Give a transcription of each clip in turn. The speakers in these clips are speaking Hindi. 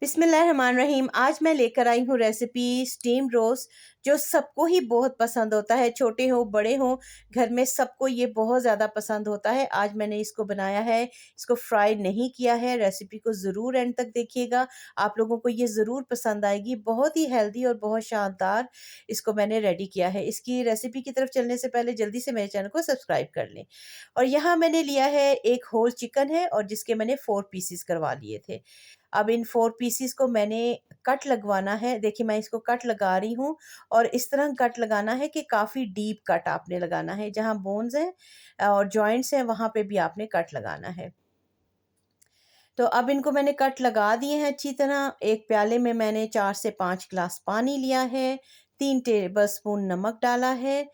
बिस्मिल्लाहिर्रहमानिर्रहीम। आज मैं लेकर आई हूँ रेसिपी स्टीम रोस्ट, जो सबको ही बहुत पसंद होता है, छोटे हो बड़े हो, घर में सबको ये बहुत ज़्यादा पसंद होता है। आज मैंने इसको बनाया है, इसको फ्राई नहीं किया है। रेसिपी को ज़रूर एंड तक देखिएगा, आप लोगों को ये ज़रूर पसंद आएगी। बहुत ही हेल्दी और बहुत शानदार इसको मैंने रेडी किया है। इसकी रेसिपी की तरफ चलने से पहले जल्दी से मेरे चैनल को सब्सक्राइब कर लें। और यहाँ मैंने लिया है, एक होल चिकन है और जिसके मैंने 4 पीसेस करवा लिए थे। अब इन 4 पीसेस को मैंने कट लगवाना है। देखिए, मैं इसको कट लगा रही हूँ और इस तरह कट लगाना है कि काफ़ी डीप कट आपने लगाना है। जहाँ बोन्स हैं और जॉइंट्स हैं, वहाँ पे भी आपने कट लगाना है। तो अब इनको मैंने कट लगा दिए हैं अच्छी तरह। एक प्याले में मैंने 4 से 5 ग्लास पानी लिया है, 3 टेबलस्पून नमक डाला है,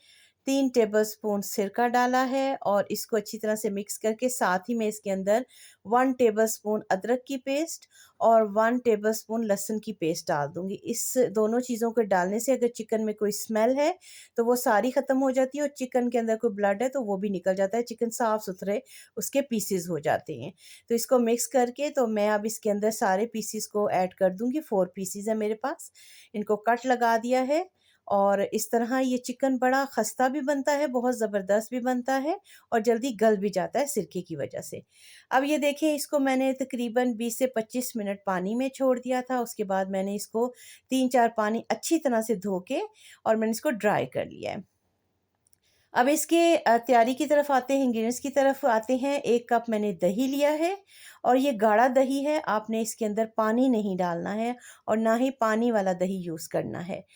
3 टेबलस्पून सिरका डाला है और इसको अच्छी तरह से मिक्स करके साथ ही में इसके अंदर 1 टेबलस्पून अदरक की पेस्ट और 1 टेबलस्पून लहसुन की पेस्ट डाल दूँगी। इस दोनों चीज़ों को डालने से अगर चिकन में कोई स्मेल है, तो वो सारी ख़त्म हो जाती है और चिकन के अंदर कोई ब्लड है, तो वो भी निकल जाता है। चिकन साफ़-सुथरे उसके पीसेज़ हो जाते हैं। तो इसको मिक्स करके तो मैं अब इसके अंदर सारे पीसेस को ऐड कर दूँगी। 4 पीसेस है मेरे पास। इनको कट लगा दिया है और इस तरह ये चिकन बड़ा खस्ता भी बनता है, बहुत ज़बरदस्त भी बनता है और जल्दी गल भी जाता है सिरके की वजह से। अब ये देखें, इसको मैंने तकरीबन 20 से 25 मिनट पानी में छोड़ दिया था। उसके बाद मैंने इसको 3-4 पानी अच्छी तरह से धो के और मैंने इसको ड्राई कर लिया है। अब इसके तैयारी की तरफ आते हैं, इंग्रीडिएंट्स की तरफ आते हैं। 1 कप मैंने दही लिया है और ये गाढ़ा दही है। आपने इसके अंदर पानी नहीं डालना है और ना ही पानी वाला दही यूज़ करना है।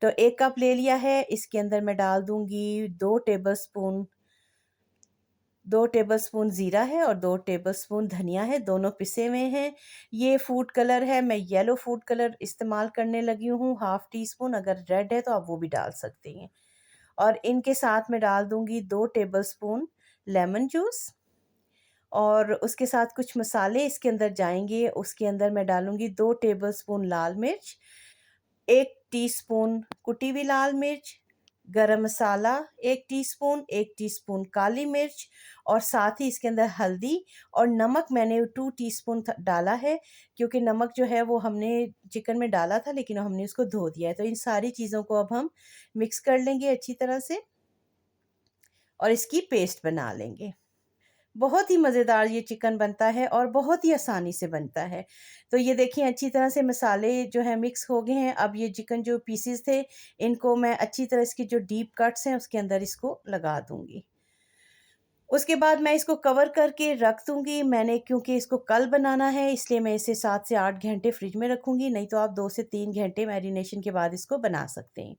तो 1 कप ले लिया है, इसके अंदर मैं डाल दूँगी 2 टेबलस्पून ज़ीरा है और 2 टेबलस्पून धनिया है, दोनों पिसे हुए हैं। ये फूड कलर है, मैं येलो फूड कलर इस्तेमाल करने लगी हूँ, हाफ़ टी स्पून। अगर रेड है तो आप वो भी डाल सकते हैं। और इनके साथ मैं डाल दूँगी 2 टेबलस्पून लेमन जूस और उसके साथ कुछ मसाले इसके अंदर जाएँगे। उसके अंदर मैं डालूँगी 2 टेबलस्पून लाल मिर्च, 1 टीस्पून कुटी हुई लाल मिर्च, गरम मसाला 1 टीस्पून, 1 टीस्पून काली मिर्च और साथ ही इसके अंदर हल्दी और नमक मैंने 2 टीस्पून डाला है, क्योंकि नमक जो है वो हमने चिकन में डाला था, लेकिन हमने उसको धो दिया है। तो इन सारी चीज़ों को अब हम मिक्स कर लेंगे अच्छी तरह से और इसकी पेस्ट बना लेंगे। बहुत ही मज़ेदार ये चिकन बनता है और बहुत ही आसानी से बनता है। तो ये देखिए, अच्छी तरह से मसाले जो हैं मिक्स हो गए हैं। अब ये चिकन जो पीसेस थे, इनको मैं अच्छी तरह, इसके जो डीप कट्स हैं उसके अंदर इसको लगा दूँगी। उसके बाद मैं इसको कवर करके रख दूँगी। मैंने, क्योंकि इसको कल बनाना है, इसलिए मैं इसे 7 से 8 घंटे फ्रिज में रखूँगी, नहीं तो आप 2 से 3 घंटे मैरिनेशन के बाद इसको बना सकते हैं।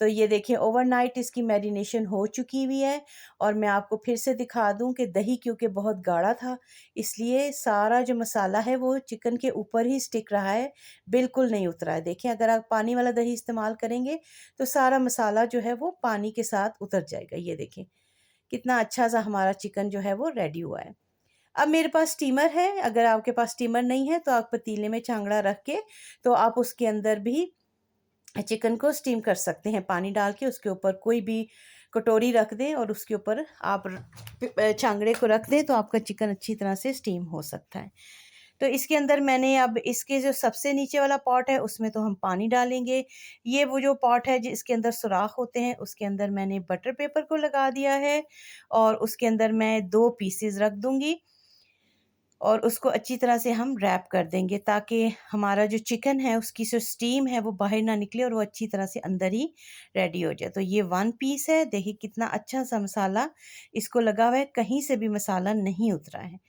तो ये देखिए, ओवरनाइट इसकी मैरिनेशन हो चुकी हुई है और मैं आपको फिर से दिखा दूँ कि दही क्योंकि बहुत गाढ़ा था, इसलिए सारा जो मसाला है वो चिकन के ऊपर ही स्टिक रहा है, बिल्कुल नहीं उतरा है। देखिए, अगर आप पानी वाला दही इस्तेमाल करेंगे, तो सारा मसाला जो है वो पानी के साथ उतर जाएगा। ये देखें, कितना अच्छा-सा हमारा चिकन जो है वो रेडी हुआ है। अब मेरे पास स्टीमर है, अगर आपके पास स्टीमर नहीं है, तो आप पतीले में छांगड़ा रख के, तो आप उसके अंदर भी चिकन को स्टीम कर सकते हैं। पानी डाल के उसके ऊपर कोई भी कटोरी रख दें और उसके ऊपर आप छांगड़े को रख दें, तो आपका चिकन अच्छी तरह से स्टीम हो सकता है। तो इसके अंदर मैंने, अब इसके जो सबसे नीचे वाला पॉट है उसमें तो हम पानी डालेंगे। ये वो जो पॉट है जिसके अंदर सुराख होते हैं, उसके अंदर मैंने बटर पेपर को लगा दिया है और उसके अंदर मैं 2 पीसेस रख दूँगी और उसको अच्छी तरह से हम रैप कर देंगे, ताकि हमारा जो चिकन है उसकी जो स्टीम है वो बाहर ना निकले और वो अच्छी तरह से अंदर ही रेडी हो जाए। तो ये 1 पीस है, देखिए कितना अच्छा सा मसाला इसको लगा हुआ है, कहीं से भी मसाला नहीं उतरा है।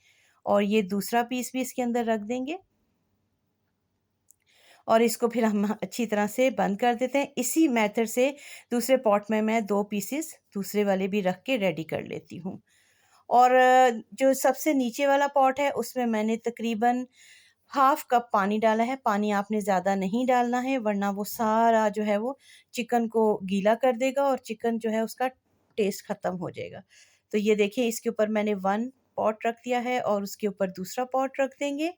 और ये दूसरा पीस भी इसके अंदर रख देंगे और इसको फिर हम अच्छी तरह से बंद कर देते हैं। इसी मेथड से दूसरे पॉट में मैं 2 पीसेस दूसरे वाले भी रख के रेडी कर लेती हूँ। और जो सबसे नीचे वाला पॉट है उसमें मैंने तकरीबन हाफ़ कप पानी डाला है। पानी आपने ज़्यादा नहीं डालना है, वरना वो सारा जो है वो चिकन को गीला कर देगा और चिकन जो है उसका टेस्ट ख़त्म हो जाएगा। तो ये देखिए, इसके ऊपर मैंने 1 पॉट रख दिया है और उसके ऊपर दूसरा पॉट रख देंगे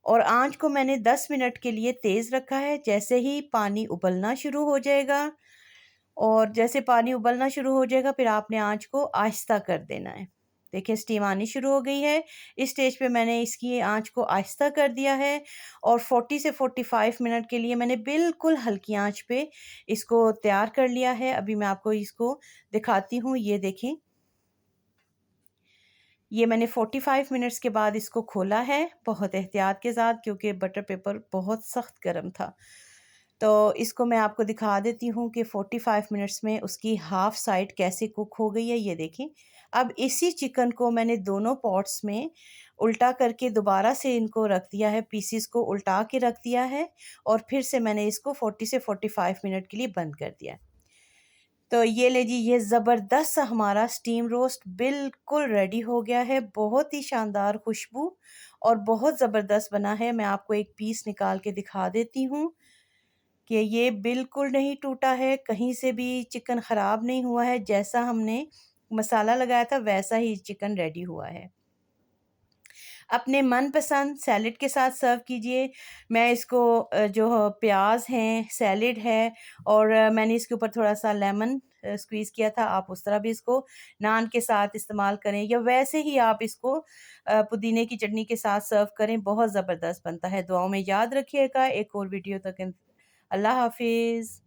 और आँच को मैंने 10 मिनट के लिए तेज़ रखा है। जैसे ही पानी उबलना शुरू हो जाएगा और जैसे पानी उबलना शुरू हो जाएगा, फिर आपने आँच को आहिस्ता कर देना है। देखिए स्टीम आनी शुरू हो गई है। इस स्टेज पे मैंने इसकी आँच को आहिस्ता कर दिया है और 40 से 45 मिनट के लिए मैंने बिल्कुल हल्की आँच पे इसको तैयार कर लिया है। अभी मैं आपको इसको दिखाती हूँ, ये देखें। ये मैंने 45 मिनट्स के बाद इसको खोला है, बहुत एहतियात के साथ, क्योंकि बटर पेपर बहुत सख्त गर्म था। तो इसको मैं आपको दिखा देती हूँ कि 45 मिनट्स में उसकी हाफ़ साइड कैसे कुक हो गई है, ये देखें। अब इसी चिकन को मैंने दोनों पॉट्स में उल्टा करके दोबारा से इनको रख दिया है, पीसेस को उल्टा के रख दिया है और फिर से मैंने इसको 40 से 45 मिनट के लिए बंद कर दिया है। तो ये ले जी, ये ज़बरदस्त सा हमारा स्टीम रोस्ट बिल्कुल रेडी हो गया है। बहुत ही शानदार खुशबू और बहुत ज़बरदस्त बना है। मैं आपको एक पीस निकाल के दिखा देती हूँ कि ये बिल्कुल नहीं टूटा है, कहीं से भी चिकन ख़राब नहीं हुआ है। जैसा हमने मसाला लगाया था वैसा ही चिकन रेडी हुआ है। अपने मनपसंद सैलेड के साथ सर्व कीजिए। मैं इसको जो प्याज़ हैं, सैलेड है और मैंने इसके ऊपर थोड़ा-सा लेमन स्क्वीज़ किया था। आप उस तरह भी इसको नान के साथ इस्तेमाल करें या वैसे ही आप इसको पुदीने की चटनी के साथ सर्व करें, बहुत ज़बरदस्त बनता है। दुआओं में याद रखिएगा। एक और वीडियो तक अल्लाह हाफ़िज़।